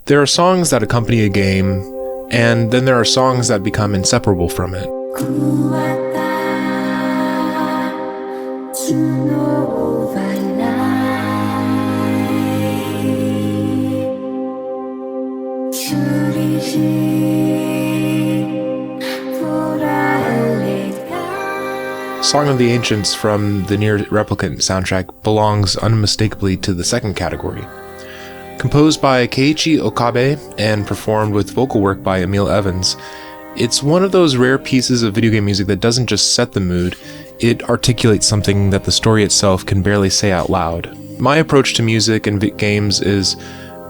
There are songs that accompany a game, and then there are songs that become inseparable from it. Song of the Ancients from the NieR Replicant soundtrack belongs unmistakably to the second category. Composed by Keiichi Okabe and performed with vocal work by Emil Evans, it's one of those rare pieces of video game music that doesn't just set the mood, it articulates something that the story itself can barely say out loud. My approach to music and games is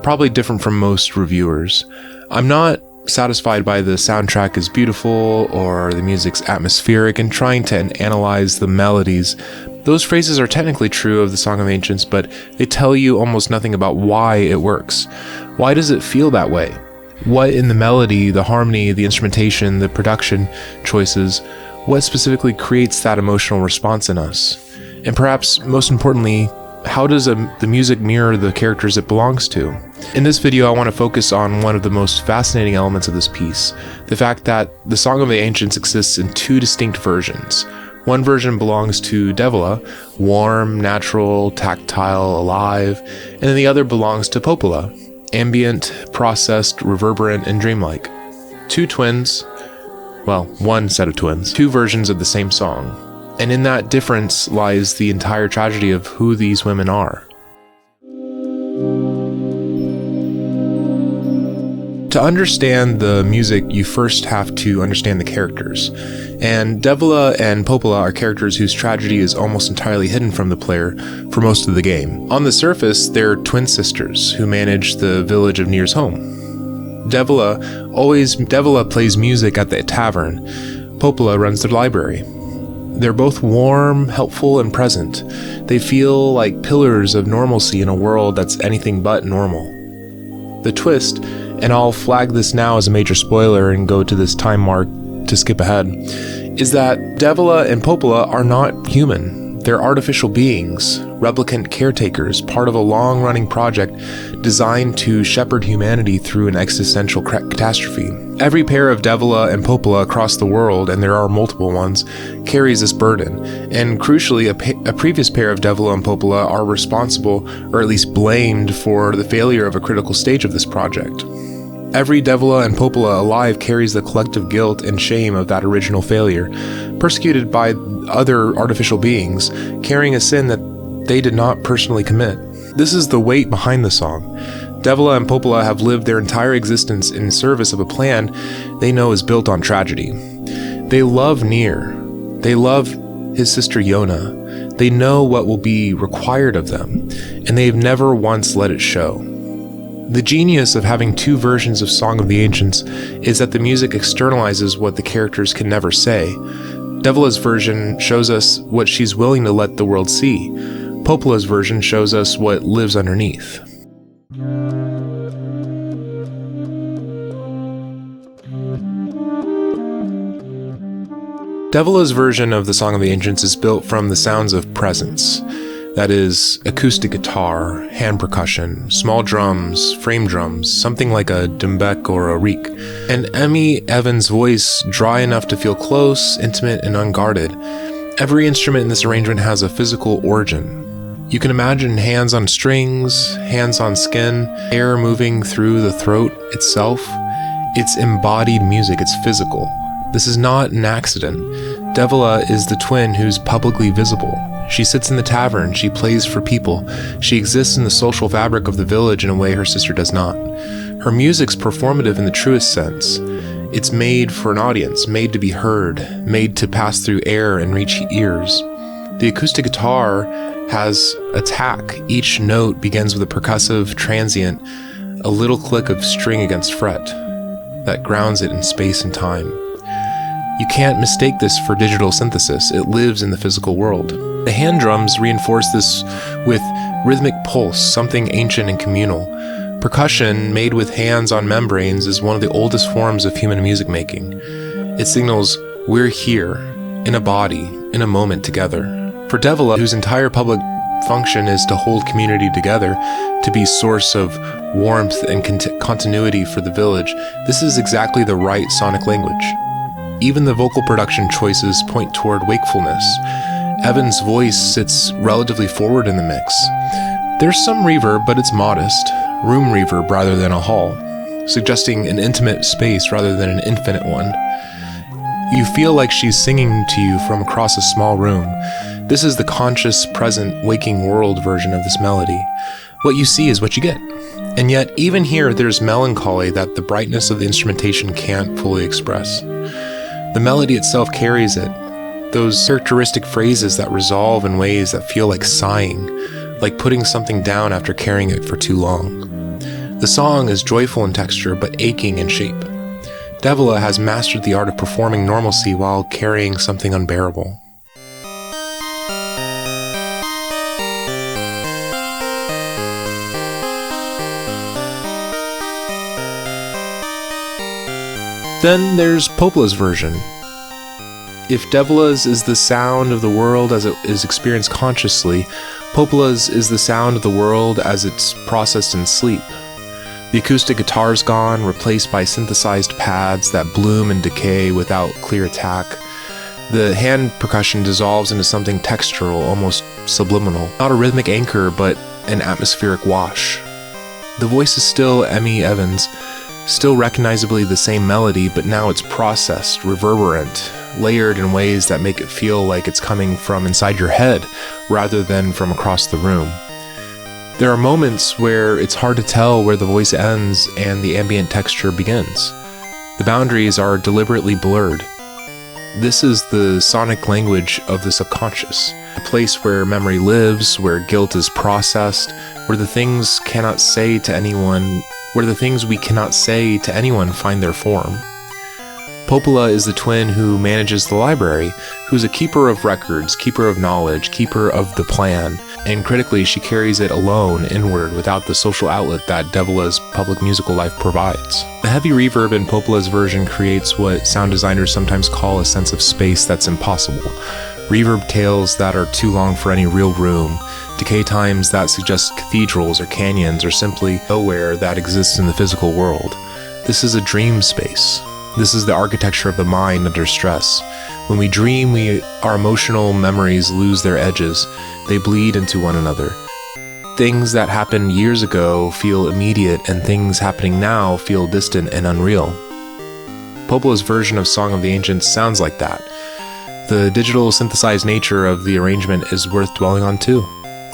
probably different from most reviewers. I'm not satisfied by the soundtrack is beautiful or the music's atmospheric and trying to analyze the melodies. Those phrases are technically true of the Song of Ancients, but they tell you almost nothing about why it works. Why does it feel that way? What in the melody, the harmony, the instrumentation, the production choices, what specifically creates that emotional response in us? And perhaps most importantly, how does the music mirror the characters it belongs to? In this video, I want to focus on one of the most fascinating elements of this piece, the fact that the Song of the Ancients exists in two distinct versions. One version belongs to Devola, warm, natural, tactile, alive, and then the other belongs to Popola, ambient, processed, reverberant, and dreamlike. Two twins, well, one set of twins, two versions of the same song. And in that difference lies the entire tragedy of who these women are. To understand the music, you first have to understand the characters. And Devola and Popola are characters whose tragedy is almost entirely hidden from the player for most of the game. On the surface, they're twin sisters who manage the village of NieR's home. Devola plays music at the tavern. Popola runs the library. They're both warm, helpful, and present. They feel like pillars of normalcy in a world that's anything but normal. The twist, and I'll flag this now as a major spoiler and go to this time mark to skip ahead, is that Devola and Popola are not human. They're artificial beings, replicant caretakers, part of a long-running project designed to shepherd humanity through an existential catastrophe. Every pair of Devola and Popola across the world, and there are multiple ones, carries this burden, and crucially, a previous pair of Devola and Popola are responsible, or at least blamed, for the failure of a critical stage of this project. Every Devola and Popola alive carries the collective guilt and shame of that original failure, persecuted by other artificial beings, carrying a sin that they did not personally commit. This is the weight behind the song. Devola and Popola have lived their entire existence in service of a plan they know is built on tragedy. They love NieR. They love his sister Yona. They know what will be required of them, and they've never once let it show. The genius of having two versions of Song of the Ancients is that the music externalizes what the characters can never say. Devola's version shows us what she's willing to let the world see. Popola's version shows us what lives underneath. Devola's version of the Song of the Ancients is built from the sounds of presence. That is, acoustic guitar, hand percussion, small drums, frame drums, something like a dumbstruck or a reek, and Emmy Evans' voice dry enough to feel close, intimate, and unguarded. Every instrument in this arrangement has a physical origin. You can imagine hands on strings, hands on skin, air moving through the throat itself. It's embodied music, it's physical. This is not an accident. Devola is the twin who's publicly visible. She sits in the tavern, she plays for people, she exists in the social fabric of the village in a way her sister does not. Her music's performative in the truest sense. It's made for an audience, made to be heard, made to pass through air and reach ears. The acoustic guitar has attack. Each note begins with a percussive, transient, a little click of string against fret that grounds it in space and time. You can't mistake this for digital synthesis. It lives in the physical world. The hand drums reinforce this with rhythmic pulse, something ancient and communal. Percussion, made with hands on membranes, is one of the oldest forms of human music making. It signals, we're here, in a body, in a moment together. For Devola, whose entire public function is to hold community together, to be source of warmth and continuity for the village, this is exactly the right sonic language. Even the vocal production choices point toward wakefulness. Evan's voice sits relatively forward in the mix. There's some reverb, but it's modest, room reverb rather than a hall, suggesting an intimate space rather than an infinite one. You feel like she's singing to you from across a small room. This is the conscious, present, waking world version of this melody. What you see is what you get. And yet, even here, there's melancholy that the brightness of the instrumentation can't fully express. The melody itself carries it. Those characteristic phrases that resolve in ways that feel like sighing, like putting something down after carrying it for too long. The song is joyful in texture, but aching in shape. Devola has mastered the art of performing normalcy while carrying something unbearable. Then there's Popola's version. If Devola's is the sound of the world as it is experienced consciously, Popola's is the sound of the world as it's processed in sleep. The acoustic guitar's gone, replaced by synthesized pads that bloom and decay without clear attack. The hand percussion dissolves into something textural, almost subliminal. Not a rhythmic anchor, but an atmospheric wash. The voice is still Emmy Evans, still recognizably the same melody, but now it's processed, reverberant, layered in ways that make it feel like it's coming from inside your head rather than from across the room. There are moments where it's hard to tell where the voice ends and the ambient texture begins. The boundaries are deliberately blurred. This is the sonic language of the subconscious, a place where memory lives, where guilt is processed, where the things we cannot say to anyone find their form. Popola is the twin who manages the library, who's a keeper of records, keeper of knowledge, keeper of the plan, and critically she carries it alone inward without the social outlet that Devola's public musical life provides. The heavy reverb in Popola's version creates what sound designers sometimes call a sense of space that's impossible. Reverb tails that are too long for any real room, decay times that suggest cathedrals or canyons, or simply nowhere that exists in the physical world. This is a dream space. This is the architecture of the mind under stress. When we dream, our emotional memories lose their edges. They bleed into one another. Things that happened years ago feel immediate, and things happening now feel distant and unreal. Popola's version of Song of the Ancients sounds like that. The digital synthesized nature of the arrangement is worth dwelling on too.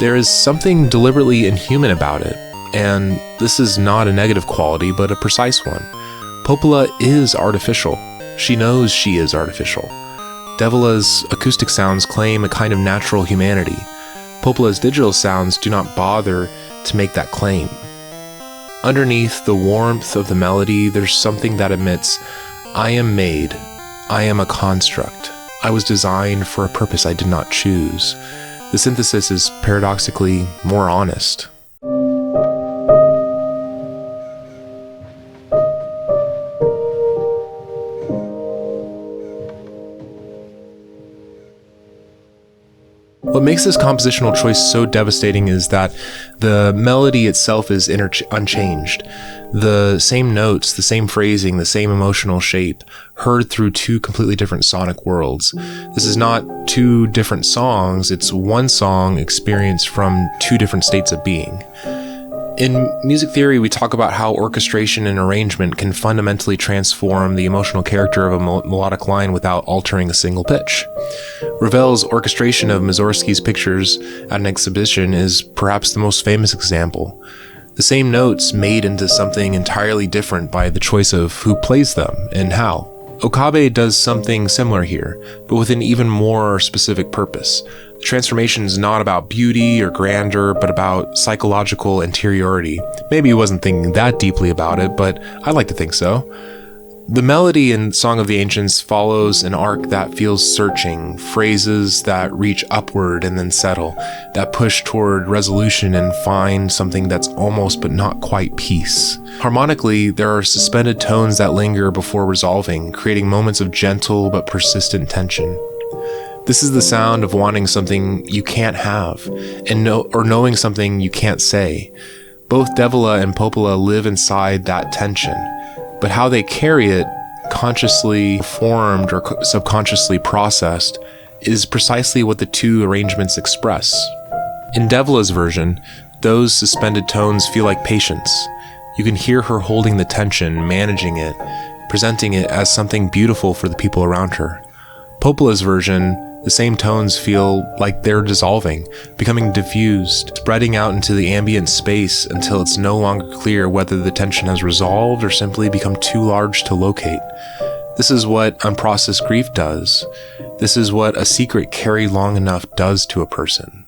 There is something deliberately inhuman about it, and this is not a negative quality, but a precise one. Popola is artificial. She knows she is artificial. Devola's acoustic sounds claim a kind of natural humanity. Popola's digital sounds do not bother to make that claim. Underneath the warmth of the melody, there's something that admits, I am made. I am a construct. I was designed for a purpose I did not choose. The synthesis is paradoxically more honest. What makes this compositional choice so devastating is that the melody itself is unchanged. The same notes, the same phrasing, the same emotional shape, heard through two completely different sonic worlds. This is not two different songs, it's one song experienced from two different states of being. In music theory, we talk about how orchestration and arrangement can fundamentally transform the emotional character of a melodic line without altering a single pitch. Ravel's orchestration of Mussorgsky's pictures at an exhibition is perhaps the most famous example. The same notes made into something entirely different by the choice of who plays them and how. Okabe does something similar here, but with an even more specific purpose. The transformation is not about beauty or grandeur, but about psychological interiority. Maybe he wasn't thinking that deeply about it, but I like to think so. The melody in Song of the Ancients follows an arc that feels searching, phrases that reach upward and then settle, that push toward resolution and find something that's almost but not quite peace. Harmonically, there are suspended tones that linger before resolving, creating moments of gentle but persistent tension. This is the sound of wanting something you can't have, or knowing something you can't say. Both Devola and Popola live inside that tension, but how they carry it, consciously formed or subconsciously processed, is precisely what the two arrangements express. In Devola's version, those suspended tones feel like patience. You can hear her holding the tension, managing it, presenting it as something beautiful for the people around her. Popola's version, the same tones feel like they're dissolving, becoming diffused, spreading out into the ambient space until it's no longer clear whether the tension has resolved or simply become too large to locate. This is what unprocessed grief does. This is what a secret carried long enough does to a person.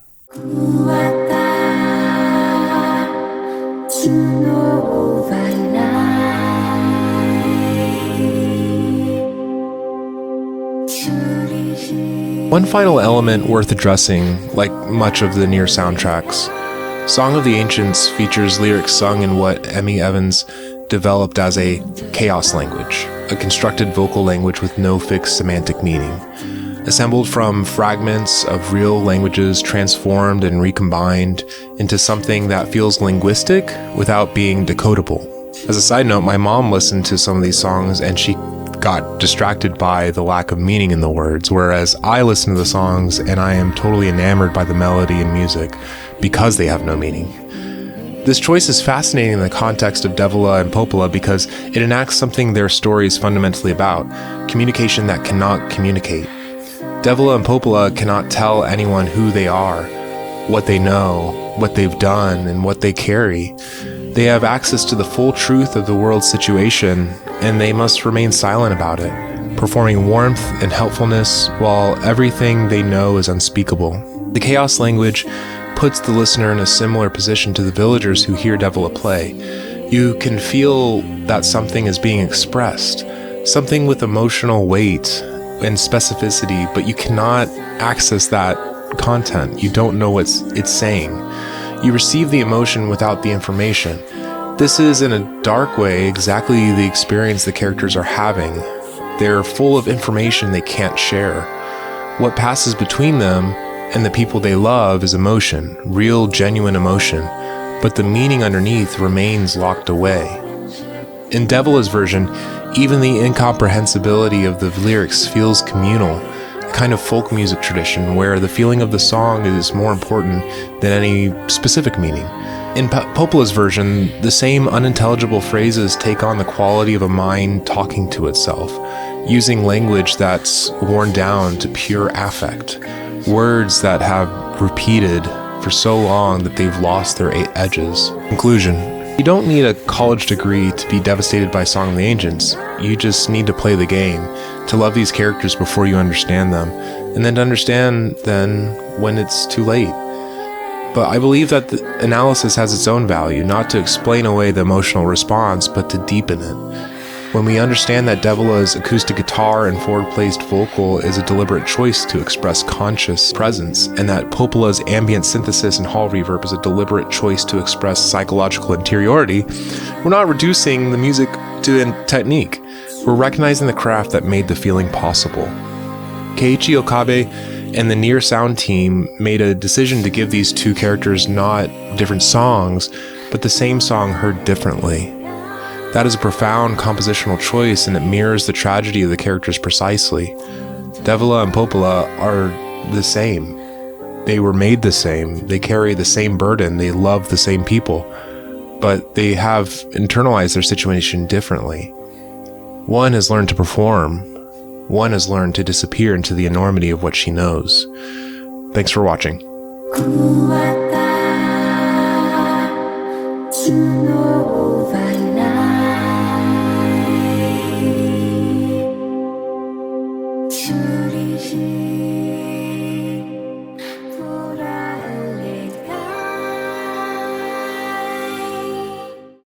One final element worth addressing, like much of the NieR soundtracks. Song of the Ancients features lyrics sung in what Emmy Evans developed as a chaos language, a constructed vocal language with no fixed semantic meaning, assembled from fragments of real languages transformed and recombined into something that feels linguistic without being decodable. As a side note, my mom listened to some of these songs and she got distracted by the lack of meaning in the words, whereas I listen to the songs and I am totally enamored by the melody and music because they have no meaning. This choice is fascinating in the context of Devola and Popola because it enacts something their story is fundamentally about, communication that cannot communicate. Devola and Popola cannot tell anyone who they are, what they know, what they've done, and what they carry. They have access to the full truth of the world's situation, and they must remain silent about it, performing warmth and helpfulness while everything they know is unspeakable. The chaos language puts the listener in a similar position to the villagers who hear Devola play. You can feel that something is being expressed, something with emotional weight and specificity, but you cannot access that content. You don't know what it's saying. You receive the emotion without the information. This is, in a dark way, exactly the experience the characters are having. They're full of information they can't share. What passes between them and the people they love is emotion, real, genuine emotion, but the meaning underneath remains locked away. In Devola's version, even the incomprehensibility of the lyrics feels communal, a kind of folk music tradition where the feeling of the song is more important than any specific meaning. In Popola's version, the same unintelligible phrases take on the quality of a mind talking to itself, using language that's worn down to pure affect, words that have repeated for so long that they've lost their edges. Conclusion. You don't need a college degree to be devastated by Song of the Ancients. You just need to play the game, to love these characters before you understand them, and then to understand then when it's too late. But I believe that the analysis has its own value, not to explain away the emotional response, but to deepen it. When we understand that Devola's acoustic guitar and forward-placed vocal is a deliberate choice to express conscious presence, and that Popola's ambient synthesis and hall reverb is a deliberate choice to express psychological interiority, we're not reducing the music to a technique. We're recognizing the craft that made the feeling possible. Keiichi Okabe and the NieR sound team made a decision to give these two characters not different songs, but the same song heard differently. That is a profound compositional choice, and it mirrors the tragedy of the characters precisely. Devola and Popola are the same. They were made the same. They carry the same burden. They love the same people. But they have internalized their situation differently. One has learned to perform. One has learned to disappear into the enormity of what she knows. Thanks for watching.